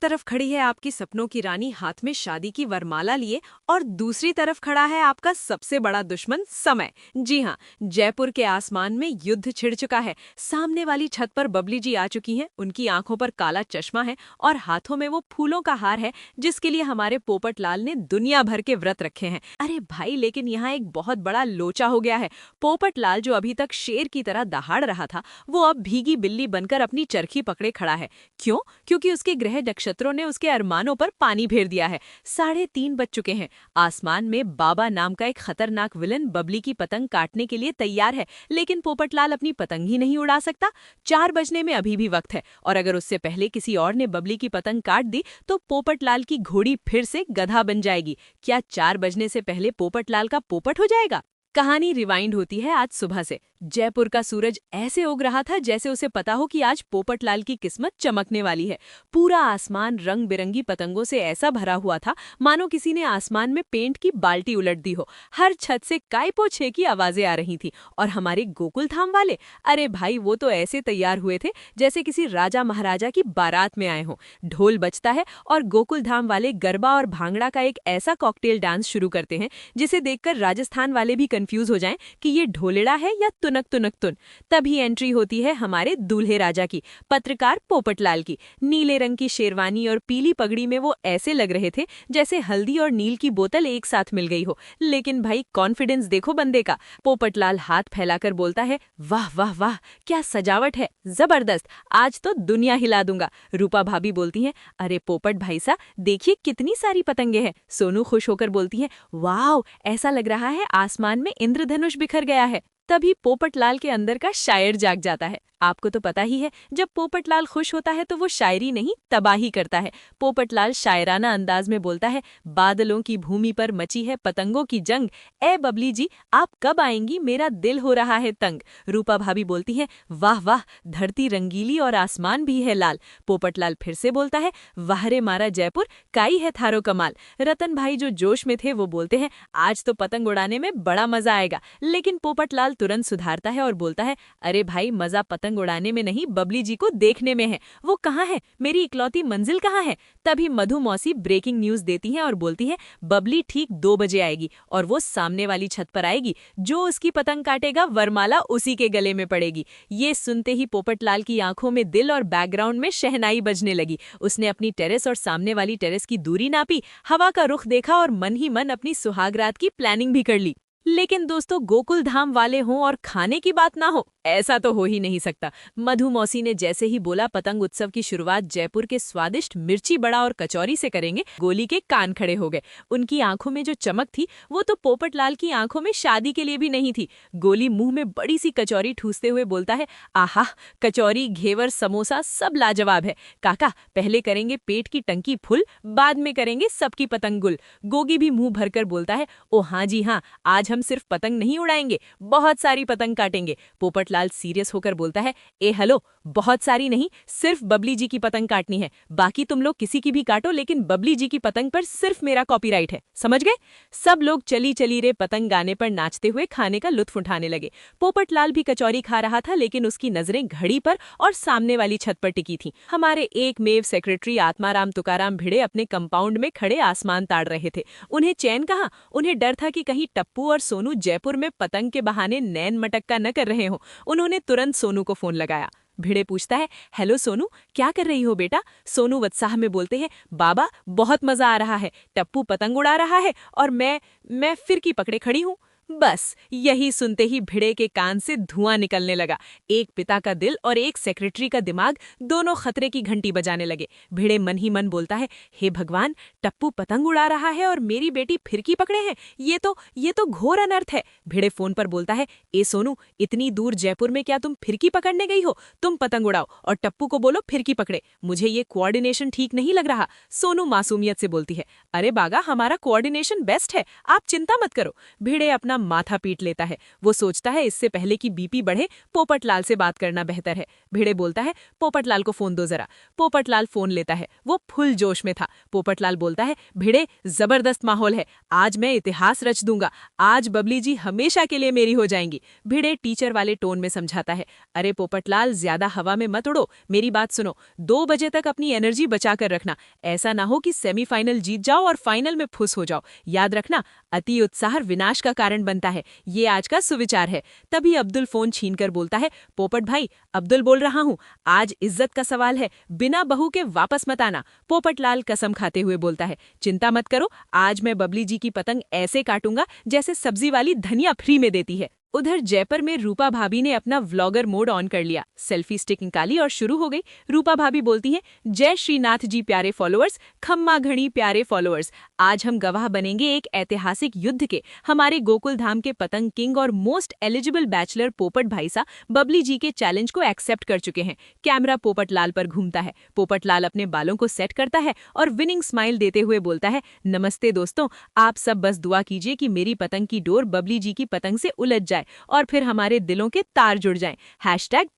तरफ खड़ी है आपकी सपनों की रानी हाथ में शादी की वरमाला लिए और दूसरी तरफ खड़ा है आपका सबसे बड़ा दुश्मन समय। जी हाँ, जयपुर के आसमान में युद्ध छिड़ चुका है। सामने वाली छत पर बबली जी आ चुकी हैं, उनकी आंखों पर काला चश्मा है और हाथों में वो फूलों का हार है जिसके लिए हमारे पोपट लाल ने दुनिया भर के व्रत रखे हैं। अरे भाई, लेकिन यहाँ एक बहुत बड़ा लोचा हो गया है। पोपट लाल जो अभी तक शेर की तरह दहाड़ रहा था, वो अब भीगी बिल्ली बनकर अपनी चरखी पकड़े खड़ा है। क्यों? क्योंकि उसके ग्रह नक्षत्रों ने उसके अरमानों पर पानी फेर दिया है। 3:30 बज चुके हैं। आसमान में बाबा नाम का एक खतरनाक विलन बबली की पतंग काटने के लिए तैयार है, लेकिन पोपटलाल अपनी पतंग ही नहीं उड़ा सकता। 4 बजने में अभी भी वक्त है, और अगर उससे पहले किसी और ने बबली की पतंग काट दी तो पोपटलाल की घोड़ी फिर से गधा बन जाएगी। क्या 4 बजने से पहले पोपटलाल का पोपट हो जाएगा? कहानी रिवाइंड होती है आज सुबह से। जयपुर का सूरज ऐसे उग रहा था जैसे उसे पता हो कि आज पोपटलाल की किस्मत चमकने वाली है। पूरा आसमान रंग बिरंगी पतंगों से ऐसा भरा हुआ था मानो किसी ने आसमान में पेंट की बाल्टी उलट दी हो। हर छत से काय पोछे की आवाजें आ रही थी। और हमारे गोकुल धाम वाले, अरे भाई, वो तो ऐसे तैयार हुए थे जैसे किसी राजा महाराजा की बारात में आए हों। ढोल बजता है और गोकुल धाम वाले गरबा और भांगड़ा का एक ऐसा कॉकटेल डांस शुरू करते हैं जिसे देखकर राजस्थान वाले भी कंफ्यूज हो जाएं कि ये ढोलेड़ा है या तुनक तुनक तुन। तभी एंट्री होती है हमारे दूल्हे राजा की, पत्रकार पोपटलाल की। नीले रंग की शेरवानी और पीली पगड़ी में वो ऐसे लग रहे थे जैसे हल्दी और नील की बोतल एक साथ मिल गई हो। लेकिन भाई, कॉन्फिडेंस देखो बंदे का। पोपटलाल हाथ फैलाकर बोलता है, वाह वाह वाह, क्या सजावट है, जबरदस्त, आज तो दुनिया हिला दूंगा। रूपा भाभी बोलती हैं, अरे पोपट भाई सा, देखिए कितनी सारी पतंगे हैं। सोनू खुश होकर बोलती है, वाह, ऐसा लग रहा है आसमान में इंद्रधनुष बिखर गया है। तभी पोपटलाल के अंदर का शायर जाग जाता है। आपको तो पता ही है, जब पोपटलाल खुश होता है तो वो शायरी नहीं, तबाही करता है। पोपटलाल शायराना अंदाज में बोलता है, बादलों की भूमि पर मची है पतंगों की जंग, ए बबली जी आप कब आएंगी, मेरा दिल हो रहा है तंग। रूपा भाभी बोलती है, वाह वाह, धरती रंगीली और आसमान भी है लाल। पोपटलाल फिर से बोलता है, वाह रे मारा जयपुर, काई है थारो कमाल। रतन भाई जो जोश में थे वो बोलते हैं, आज तो पतंग उड़ाने में बड़ा मजा आएगा। लेकिन पोपटलाल तुरंत सुधारता है और बोलता है, अरे भाई, मजा पतंग उड़ाने में नहीं, बबली जी को देखने में है। वो कहाँ है? मेरी इकलौती मंजिल कहाँ है? तभी मधु मौसी ब्रेकिंग न्यूज देती हैं और बोलती है, बबली ठीक 2 बजे आएगी और वो सामने वाली छत पर आएगी। जो उसकी पतंग काटेगा वरमाला उसी के गले में पड़ेगी। ये सुनते ही पोपटलाल की आंखों में दिल और बैकग्राउंड में शहनाई बजने लगी। उसने अपनी टेरेस और सामने वाली टेरेस की दूरी नापी, हवा का रुख देखा और मन ही मन अपनी सुहागरात की प्लानिंग भी कर ली। लेकिन दोस्तों, गोकुल धाम वाले हों और खाने की बात ना हो, ऐसा तो हो ही नहीं सकता। मधु मौसी ने जैसे ही बोला पतंग उत्सव की शुरुआत जयपुर के स्वादिष्ट मिर्ची बड़ा और कचौरी से करेंगे, गोली के कान खड़े हो गए। उनकी आंखों में जो चमक थी वो तो पोपटलाल की आंखों में शादी के लिए भी नहीं थी। गोली मुंह में बड़ी सी कचौरी ठूसते हुए बोलता है, आहा, कचौरी, घेवर, समोसा सब लाजवाब है। काका, पहले करेंगे पेट की टंकी फुल, बाद में करेंगे सबकी पतंग गुल। गोगी भी मुंह भरकर बोलता है, ओ हाँ जी हाँ, आज हम सिर्फ पतंग नहीं उड़ाएंगे, बहुत सारी पतंग काटेंगे। पोपटलाल सीरियस होकर बोलता है, ए हेलो, बहुत सारी नहीं, सिर्फ बबली जी की पतंग काटनी है। बाकी तुम लोग किसी की भी काटो, लेकिन बबली जी की पतंग पर सिर्फ मेरा कॉपीराइट है, समझ गए? सब लोग चली चली रे पतंग गाने पर नाचते हुए खाने का लुत्फ उठाने लगे। पोपटलाल भी कचौरी खा रहा था, लेकिन उसकी नजरें घड़ी पर और सामने वाली छत पर टिकी थीं। हमारे एकमेव सेक्रेटरी आत्माराम तुकाराम भिड़े अपने कंपाउंड में खड़े आसमान ताड़ रहे थे। उन्हें चैन कहाँ, उन्हें डर था कि कहीं टप्पू और सोनू जयपुर में पतंग के बहाने नैन मटक्का न कर रहे हो। उन्होंने तुरंत सोनू को फोन लगाया। भिड़े पूछता है, हेलो सोनू, क्या कर रही हो बेटा? सोनू उत्साह में बोलते हैं, बाबा बहुत मजा आ रहा है, टप्पू पतंग उड़ा रहा है और मैं फिरकी पकड़े खड़ी हूँ। बस यही सुनते ही भिड़े के कान से धुआं निकलने लगा। एक पिता का दिल और एक सेक्रेटरी का दिमाग दोनों खतरे की घंटी बजाने लगे। भिड़े मन ही मन बोलता है, हे भगवान, टप्पू पतंग उड़ा रहा है और मेरी बेटी फिरकी पकड़े हैं, ये तो घोर अनर्थ है। भिड़े फोन पर बोलता है, ए सोनू, इतनी दूर जयपुर में क्या तुम फिरकी पकड़ने गई हो? तुम पतंग उड़ाओ और टप्पू को बोलो फिरकी पकड़े, मुझे ये कोऑर्डिनेशन ठीक नहीं लग रहा। सोनू मासूमियत से बोलती है, अरे बागा, हमारा कोऑर्डिनेशन बेस्ट है, आप चिंता मत करो। भिड़े अपना अपना माथा पीट लेता है। वो सोचता है इससे पहले कि बीपी बढ़े पोपटलाल से बात करना बेहतर है। भिड़े बोलता है पोपटलाल को फोन दो जरा। पोपटलाल फोन लेता है। वो फुल जोश में था। पोपटलाल बोलता है भिड़े, जबरदस्त माहौल है, आज मैं इतिहास रच दूंगा, आज बबली जी हमेशा के लिए मेरी हो जाएंगी। भिड़े टीचर वाले टोन में समझाता है, अरे पोपटलाल ज्यादा हवा में मत उड़ो, मेरी बात सुनो, 2 बजे तक अपनी एनर्जी बचा कर रखना, ऐसा ना हो कि सेमीफाइनल जीत जाओ और फाइनल में फुस हो जाओ। याद रखना, अति उत्साह विनाश का कारण बनता है, ये आज का सुविचार है। तभी अब्दुल फोन छीनकर बोलता है, पोपट भाई, अब्दुल बोल रहा हूँ, आज इज्जत का सवाल है, बिना बहू के वापस मत आना। पोपटलाल कसम खाते हुए बोलता है, चिंता मत करो, आज मैं बबली जी की पतंग ऐसे काटूंगा जैसे सब्जी वाली धनिया फ्री में देती है। उधर जयपुर में रूपा भाभी ने अपना व्लॉगर मोड ऑन कर लिया, सेल्फी स्टिक निकाली और शुरू हो गई। रूपा भाभी बोलती हैं, जय श्रीनाथ जी प्यारे फॉलोअर्स, खम्मा घड़ी प्यारे फॉलोअर्स, आज हम गवाह बनेंगे एक ऐतिहासिक युद्ध के। हमारे गोकुल धाम के पतंग किंग और मोस्ट एलिजिबल बैचलर पोपट भाईसा बबली जी के चैलेंज को एक्सेप्ट कर चुके हैं। कैमरा पोपटलाल पर घूमता है। पोपटलाल अपने बालों को सेट करता है और विनिंग स्माइल देते हुए बोलता है, नमस्ते दोस्तों, आप सब बस दुआ कीजिए कि मेरी पतंग की डोर बबली जी की पतंग से उलझ जाए और फिर हमारे दिलों के तार जुड़ जाएं।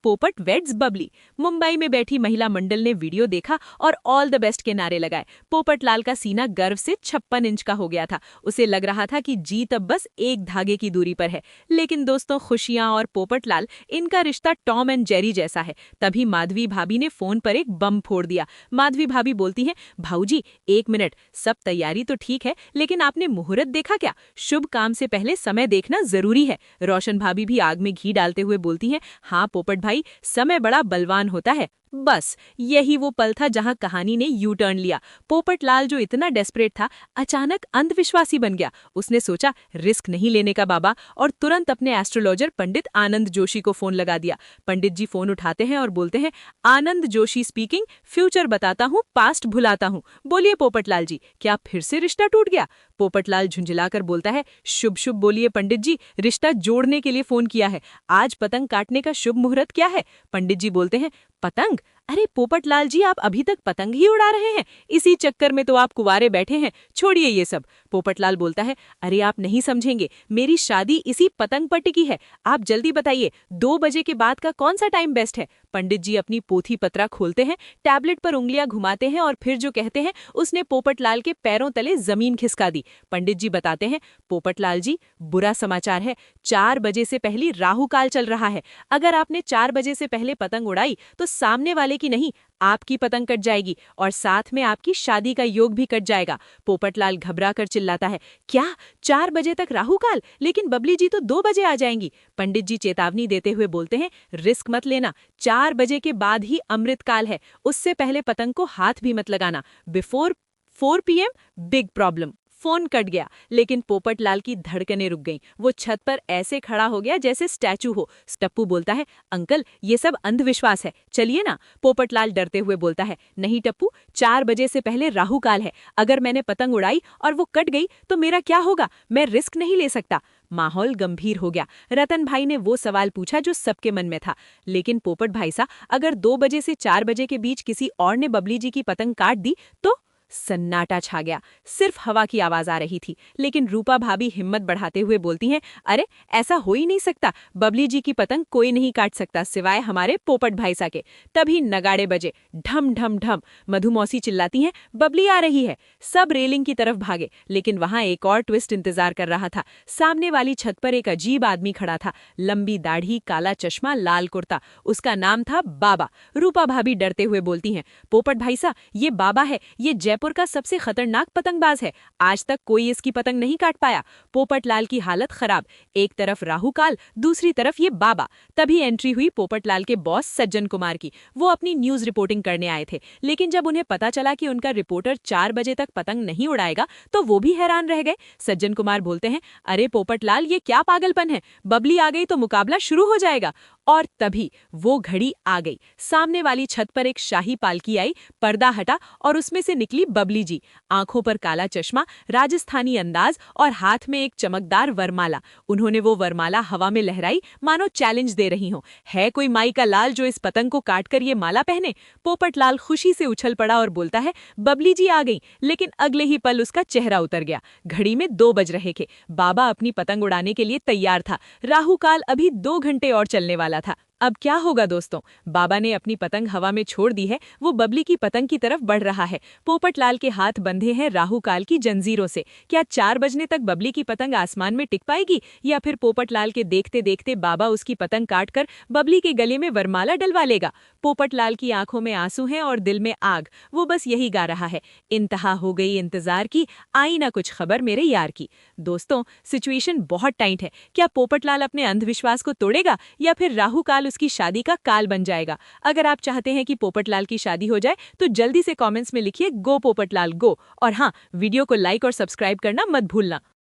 #पोपट वेड्स बबली। मुंबई में बैठी महिला मंडल ने वीडियो देखा और ऑल द बेस्ट के नारे लगाए। पोपटलाल का सीना गर्व से 56 इंच का हो गया था। उसे लग रहा था कि जीत अब बस एक धागे की दूरी पर है। लेकिन दोस्तों, खुशियां और पोपटलाल, इनका रिश्ता टॉम एंड जेरी जैसा है। तभी माधवी भाभी ने फोन पर एक बम फोड़ दिया। माधवी भाभी बोलती हैं, भाऊजी 1 मिनट, सब तैयारी तो ठीक है, लेकिन आपने मुहूर्त देखा क्या? शुभ काम से पहले समय देखना जरूरी है। रोशन भाभी भी आग में घी डालते हुए बोलती हैं, हाँ पोपट भाई, समय बड़ा बलवान होता है। बस यही वो पल था जहां कहानी ने यू टर्न लिया। पोपटलाल, जो इतना डेस्परेट था, अचानक अंधविश्वासी बन गया। उसने सोचा रिस्क नहीं लेने का बाबा, और तुरंत अपने एस्ट्रोलॉजर पंडित आनंद जोशी को फोन लगा दिया। पंडित जी फोन उठाते हैं और बोलते हैं, आनंद जोशी स्पीकिंग, फ्यूचर बताता हूँ, पास्ट भुलाता हूँ। बोलिए पोपटलाल जी, क्या फिर से रिश्ता टूट गया? पोपटलाल झुंझलाकर बोलता है, शुभ शुभ बोलिए पंडित जी, रिश्ता जोड़ने के लिए फोन किया है। आज पतंग काटने का शुभ मुहूर्त क्या है? पंडित जी बोलते हैं, पतंग? अरे पोपटलाल जी, आप अभी तक पतंग ही उड़ा रहे हैं, इसी चक्कर में तो आप कुंवारे बैठे हैं, छोड़िए ये सब। पोपटलाल बोलता है, अरे आप नहीं समझेंगे, मेरी शादी इसी पतंग पर टिकी है। आप जल्दी बताइए, 2 बजे के बाद का कौन सा टाइम बेस्ट है? पंडित जी अपनी पोथी पत्रा खोलते हैं, टैबलेट पर उंगलियां घुमाते हैं और फिर जो कहते हैं उसने पोपटलाल के पैरों तले जमीन खिसका दी। पंडित जी बताते हैं, पोपटलाल जी, बुरा समाचार है, 4 बजे से पहले राहु काल चल रहा है। अगर आपने 4 बजे से पहले पतंग उड़ाई तो सामने वाले की नहीं, आपकी पतंग कट जाएगी और साथ में आपकी शादी का योग भी कट जाएगा। पोपटलाल घबरा कर चिल्लाता है, क्या 4 बजे तक राहु काल? लेकिन बबली जी तो 2 बजे आ जाएंगी। पंडित जी चेतावनी देते हुए बोलते हैं, रिस्क मत लेना, 4 बजे के बाद ही अमृत काल है, उससे पहले पतंग को हाथ भी मत लगाना। Before 4 PM big problem. Phone cut गया, लेकिन पोपटलाल की धड़कनें रुक गईं। वो छत पर ऐसे खड़ा हो गया जैसे स्टैचू हो। टप्पू बोलता है, अंकल ये सब अंधविश्वास है, चलिए ना। पोपटलाल डरते हुए बोलता है, नहीं टप्पू, 4 बजे से पहले राहु काल है। अगर मैंने पतंग उड़ाई और वो कट गई तो मेरा क्या होगा? मैं रिस्क नहीं ले सकता। माहौल गंभीर हो गया। रतन भाई ने वो सवाल पूछा जो सबके मन में था, लेकिन पोपट भाई सा, अगर 2 बजे से 4 बजे के बीच किसी और ने बबली जी की पतंग काट दी तो? सन्नाटा छा गया, सिर्फ हवा की आवाज आ रही थी। लेकिन रूपा भाभी हिम्मत बढ़ाते हुए बोलती हैं, अरे ऐसा हो ही नहीं सकता, बबली जी की पतंग कोई नहीं काट सकता सिवाय हमारे पोपट भाईसा के। तभी नगाड़े बजे, ढम ढम ढम। मधुमौसी चिल्लाती हैं, बबली आ रही है। सब रेलिंग की तरफ भागे, लेकिन वहां एक और ट्विस्ट इंतजार कर रहा था। सामने वाली छत पर एक अजीब आदमी खड़ा था, लंबी दाढ़ी, काला चश्मा, लाल कुर्ता। उसका नाम था बाबा। रूपा भाभी डरते हुए बोलती हैं, पोपट भाईसा, ये बाबा है, ये जयपुर का सबसे खतरनाक पतंगबाज है, आज तक कोई इसकी पतंग नहीं काट पाया। पोपटलाल की हालत खराब, एक तरफ राहु काल, दूसरी तरफ ये बाबा। तभी एंट्री हुई पोपटलाल के बॉस सज्जन कुमार की। वो अपनी न्यूज रिपोर्टिंग करने आए थे, लेकिन जब उन्हें पता चला कि उनका रिपोर्टर 4 बजे तक पतंग नहीं उड़ाएगा तो वो भी हैरान रह गए। सज्जन कुमार बोलते हैं, अरे पोपटलाल, ये क्या पागलपन है, बबली आ गई तो मुकाबला शुरू हो जाएगा। और तभी वो घड़ी आ गई। सामने वाली छत पर एक शाही पालकी आई, पर्दा हटा और उसमें से निकली बबली जी। आंखों पर काला चश्मा, राजस्थानी अंदाज और हाथ में एक चमकदार वरमाला। उन्होंने वो वरमाला हवा में लहराई, मानो चैलेंज दे रही हो। है कोई माई का लाल जो इस पतंग को काटकर ये माला पहने? पोपटलाल खुशी से उछल पड़ा और बोलता है, बबली जी आ गई। लेकिन अगले ही पल उसका चेहरा उतर गया। घड़ी में 2 बज रहे थे। बाबा अपनी पतंग उड़ाने के लिए तैयार था। राहु काल अभी 2 घंटे और चलने वाला था। अब क्या होगा दोस्तों? बाबा ने अपनी पतंग हवा में छोड़ दी है। वो बबली की पतंग की तरफ बढ़ रहा है। पोपटलाल के हाथ बंधे हैं राहु काल की जंजीरों से। क्या 4 बजने तक बबली की पतंग आसमान में टिक पाएगी, या फिर पोपटलाल के देखते देखते बाबा उसकी पतंग काटकर बबली के गले में वरमाला डलवा लेगा? पोपटलाल की आंखों में आंसू हैं और दिल में आग। वो बस यही गा रहा है, इंतहा हो गई इंतजार की, आई ना कुछ खबर मेरे यार की। दोस्तों, सिचुएशन बहुत टाइट है। क्या पोपटलाल अपने अंधविश्वास को तोड़ेगा, या फिर राहु काल उसकी शादी का काल बन जाएगा? अगर आप चाहते हैं कि पोपटलाल की शादी हो जाए तो जल्दी से कमेंट्स में लिखिए गो पोपटलाल गो। और हाँ, वीडियो को लाइक और सब्सक्राइब करना मत भूलना।